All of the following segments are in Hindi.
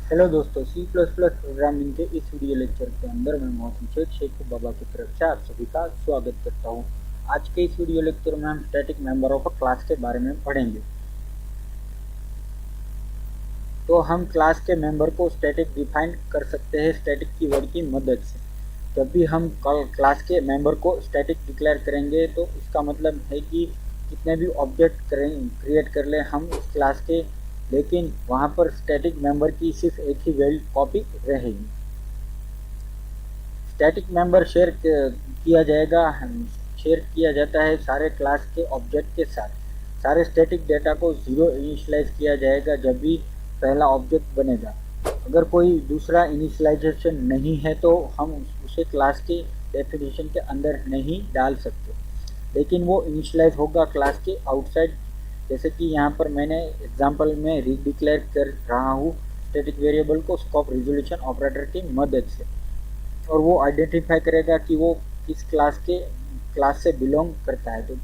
हेलो दोस्तों, सी प्लस प्लस प्रोग्रामिंग के इस वीडियो लेक्चर के अंदर मैं मोहसिन शेख बाबा की तरफ से आप सभी का स्वागत करता हूं। आज के इस वीडियो लेक्चर में हम static member of a class के बारे में पढ़ेंगे। तो हम क्लास के मेंबर को स्टैटिक डिफाइन कर सकते हैं स्टैटिक कीवर्ड की मदद से। जब भी हम क्लास के मेंबर को स्टैटिक डिक्लेयर करेंगे तो इसका मतलब है कि कितने भी ऑब्जेक्ट क्रिएट कर ले हम उस क्लास के, लेकिन वहाँ पर स्टैटिक मेंबर की सिर्फ एक ही वैल्यू कॉपी रहेगी। स्टैटिक मेंबर शेयर किया जाता है सारे क्लास के ऑब्जेक्ट के साथ। सारे स्टैटिक डेटा को जीरो इनिशियलाइज किया जाएगा जब भी पहला ऑब्जेक्ट बनेगा। अगर कोई दूसरा इनिशियलाइजेशन नहीं है तो हम उसे क्लास के डेफिनेशन के अंदर नहीं डाल सकते, लेकिन वो इनिशियलाइज होगा क्लास के आउटसाइड। जैसे कि यहाँ पर मैंने एग्जांपल में रीडिक्लेयर कर रहा हूँ स्टैटिक वेरिएबल को स्कोप रिजोल्यूशन ऑपरेटर की मदद से, और वो आइडेंटिफाई करेगा कि वो किस क्लास से बिलोंग करता है। तो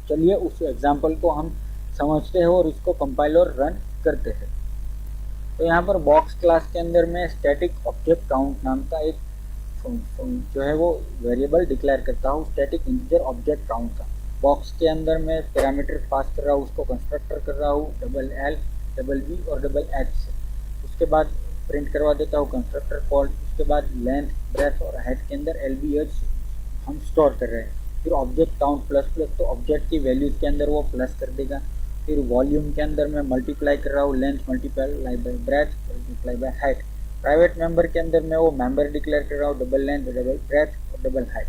चलिए उस एग्जांपल को हम समझते हैं और इसको कंपाइल और रन करते हैं। तो यहाँ पर बॉक्स क्लास के अंदर में स्टैटिक ऑब्जेक्ट काउंट नाम का एक जो है वो वेरिएबल डिक्लेयर करता हूँ स्टैटिक इंटीजर ऑब्जेक्ट काउंट का। बॉक्स के अंदर मैं पैरामीटर पास कर रहा हूँ, उसको कंस्ट्रक्टर कर रहा हूँ डबल एल डबल बी और डबल एच से। उसके बाद प्रिंट करवा देता हूँ कंस्ट्रक्टर कॉल। उसके बाद लेंथ ब्रेथ और हाइट के अंदर एल बी एच हम स्टोर कर रहे हैं। फिर ऑब्जेक्ट काउंट प्लस प्लस, तो ऑब्जेक्ट की वैल्यूज के अंदर वो प्लस कर देगा। फिर वॉल्यूम के अंदर मैं मल्टीप्लाई कर रहा हूँ length multiply by breath multiply by height. Private member के अंदर मैं वो मेंबर डिक्लेयर कर रहा हूँ डबल लेंथ डबल ब्रेथ और डबल हाइट।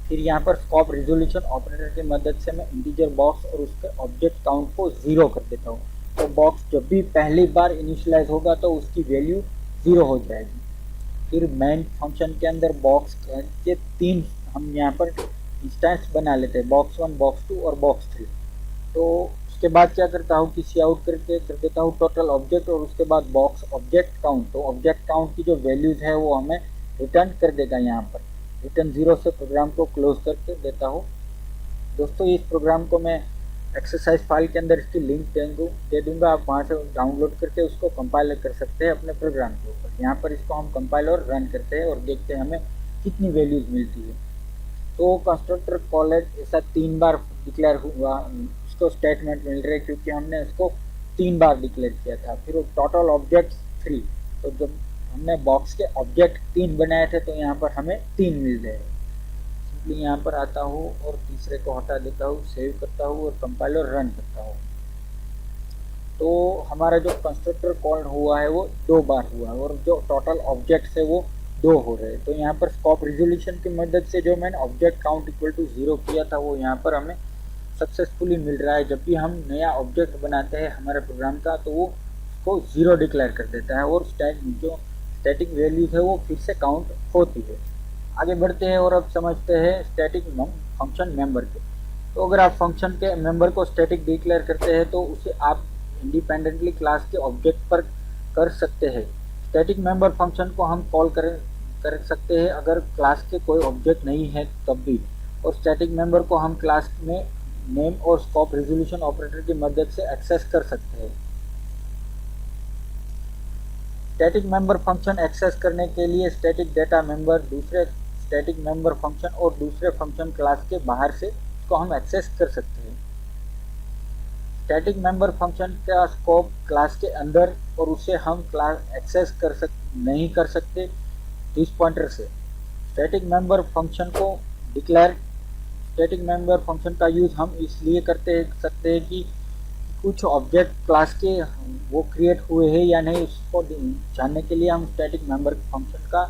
फिर यहाँ पर स्कोप रिजोल्यूशन ऑपरेटर की मदद से मैं इंटीजर बॉक्स और उसके ऑब्जेक्ट काउंट को जीरो कर देता हूँ। तो बॉक्स जब भी पहली बार इनिशियलाइज होगा तो उसकी वैल्यू जीरो हो जाएगी। फिर मेन फंक्शन के अंदर बॉक्स के तीन हम यहाँ पर इंस्टेंस बना लेते हैं, बॉक्स 1, बॉक्स 2 और बॉक्स 3। तो उसके बाद क्या करता हूँ कि सी आउट करके कर देता हूँ टोटल ऑब्जेक्ट और उसके बाद बॉक्स ऑब्जेक्ट काउंट। तो ऑब्जेक्ट काउंट की जो वैल्यूज है वो हमें रिटर्न कर देगा। यहाँ पर रिटर्न जीरो से प्रोग्राम को क्लोज करके देता हूँ। दोस्तों इस प्रोग्राम को मैं एक्सरसाइज फाइल के अंदर इसकी लिंक दे दूंगा, आप वहाँ से डाउनलोड करके उसको कंपाइल कर सकते हैं अपने प्रोग्राम के ऊपर। यहाँ पर इसको हम कंपाइल और रन करते हैं और देखते हैं हमें कितनी वैल्यूज मिलती है। तो कंस्ट्रक्टर कॉलेज ऐसा 3 बार डिक्लेयर हुआ, उसको स्टेटमेंट मिल रहे क्योंकि हमने उसको 3 बार डिक्लेयर किया था। फिर टोटल ऑब्जेक्ट 3, तो जब हमने बॉक्स के ऑब्जेक्ट 3 बनाए थे तो यहाँ पर हमें 3 मिल रहे हैं। सिंपली यहाँ पर आता हूँ और तीसरे को हटा देता हूँ, सेव करता हूँ और कंपाइल और रन करता हूँ। तो हमारा जो कंस्ट्रक्टर कॉल हुआ है वो 2 बार हुआ है और जो टोटल ऑब्जेक्ट्स है वो 2 हो रहे हैं। तो यहाँ पर स्कोप रिजोल्यूशन की मदद से जो मैंने ऑब्जेक्ट काउंट इक्वल टू 0 किया था वो यहाँ पर हमें सक्सेसफुली मिल रहा है। जब भी हम नया ऑब्जेक्ट बनाते हैं हमारे प्रोग्राम का तो वो उसको 0 डिक्लेयर कर देता है और जो स्टैटिक वैल्यूज है वो फिर से काउंट होती है। आगे बढ़ते हैं और अब समझते हैं स्टैटिक फंक्शन मेंबर के। तो अगर आप फंक्शन के मेंबर को स्टैटिक डिक्लेयर करते हैं तो उसे आप इंडिपेंडेंटली क्लास के ऑब्जेक्ट पर कर सकते हैं। स्टैटिक मेंबर फंक्शन को हम कॉल कर सकते हैं अगर क्लास के कोई ऑब्जेक्ट नहीं है तब भी, और स्टैटिक मेंबर को हम क्लास में नेम और स्कोप रिजोल्यूशन ऑपरेटर की मदद से एक्सेस कर सकते हैं। स्टैटिक मेंबर फंक्शन एक्सेस करने के लिए स्टैटिक डेटा मेंबर दूसरे स्टैटिक मेंबर फंक्शन और दूसरे फंक्शन क्लास के बाहर से इसको हम एक्सेस कर सकते हैं। स्टैटिक मेंबर फंक्शन का स्कोप क्लास के अंदर और उसे हम क्लास एक्सेस नहीं कर सकते दिस पॉइंटर से। स्टैटिक मेंबर फंक्शन को डिक्लेयर स्टैटिक मेंबर फंक्शन का यूज़ हम इसलिए सकते हैं कि कुछ ऑब्जेक्ट क्लास के वो क्रिएट हुए हैं या नहीं उसको जानने के लिए हम स्टैटिक मेंबर फंक्शन का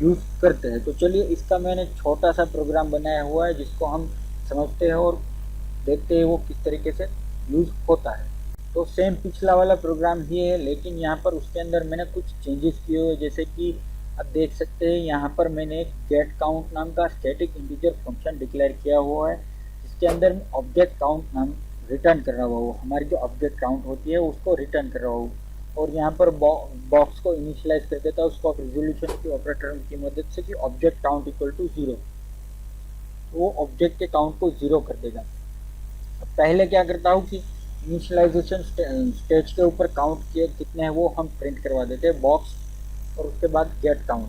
यूज़ करते हैं। तो चलिए इसका मैंने छोटा सा प्रोग्राम बनाया हुआ है जिसको हम समझते हैं और देखते हैं वो किस तरीके से यूज़ होता है। तो सेम पिछला वाला प्रोग्राम ही है, लेकिन यहाँ पर उसके अंदर मैंने कुछ चेंजेस किए हुए, जैसे कि आप देख सकते हैं यहाँ पर मैंने एक गेट काउंट नाम का स्टैटिक इंटीजर फंक्शन डिक्लेयर किया हुआ है जिसके अंदर ऑब्जेक्ट काउंट नाम रिटर्न कर रहा हुआ हमारी जो ऑब्जेक्ट काउंट होती है उसको रिटर्न कर रहा हूँ। और यहाँ पर बॉक्स को इनिशियलाइज कर देता हूँ उसको रिजोल्यूशन की ऑपरेटर की मदद से कि ऑब्जेक्ट काउंट इक्वल टू 0, वो ऑब्जेक्ट के काउंट को 0 कर देगा। पहले क्या करता हूँ कि इनिशियलाइजेशन स्टेज के ऊपर काउंट किए कितने हैं वो हम प्रिंट करवा देते हैं बॉक्स, और उसके बाद गेट काउंट।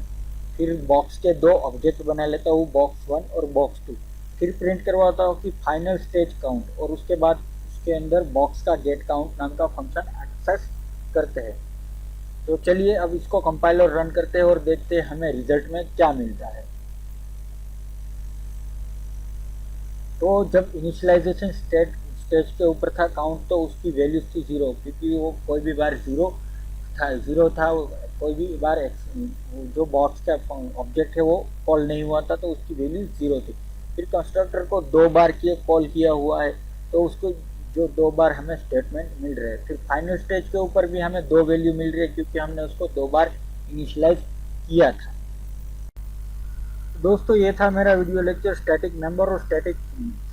फिर बॉक्स के दो ऑब्जेक्ट बना लेता हूँ, बॉक्स 1 और बॉक्स 2। फिर प्रिंट करवाता हूँ कि फाइनल स्टेज काउंट, और उसके बाद उसके अंदर बॉक्स का गेट काउंट नाम का फंक्शन एक्सेस करते हैं। तो चलिए अब इसको कंपाइल और रन करते हैं और देखते हैं हमें रिजल्ट में क्या मिलता है। तो जब इनिशियलाइजेशन स्टेज के ऊपर था काउंट, तो उसकी वैल्यू थी 0, क्योंकि वो कोई भी बार ज़ीरो था, कोई भी बार जो बॉक्स का ऑब्जेक्ट है वो कॉल नहीं हुआ था, तो उसकी वैल्यू 0 थी। फिर कंस्ट्रक्टर को 2 बार कॉल किया हुआ है, तो उसको जो 2 बार हमें स्टेटमेंट मिल रहे हैं। फिर फाइनल स्टेज के ऊपर भी हमें 2 वैल्यू मिल रही है, क्योंकि हमने उसको 2 बार इनिशियलाइज किया था। दोस्तों ये था मेरा वीडियो लेक्चर स्टैटिक मेंबर और स्टैटिक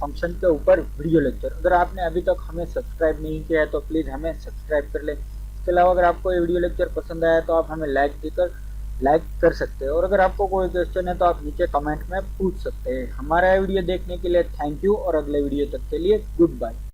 फंक्शन के ऊपर वीडियो लेक्चर। अगर आपने अभी तक हमें सब्सक्राइब नहीं किया है तो प्लीज़ हमें सब्सक्राइब कर लें। इसके अलावा अगर आपको ये वीडियो लेक्चर पसंद आया तो आप हमें लाइक कर सकते हैं, और अगर आपको कोई क्वेश्चन है तो आप नीचे कमेंट में पूछ सकते हैं। हमारा वीडियो देखने के लिए थैंक यू, और अगले वीडियो तक के लिए गुड बाय।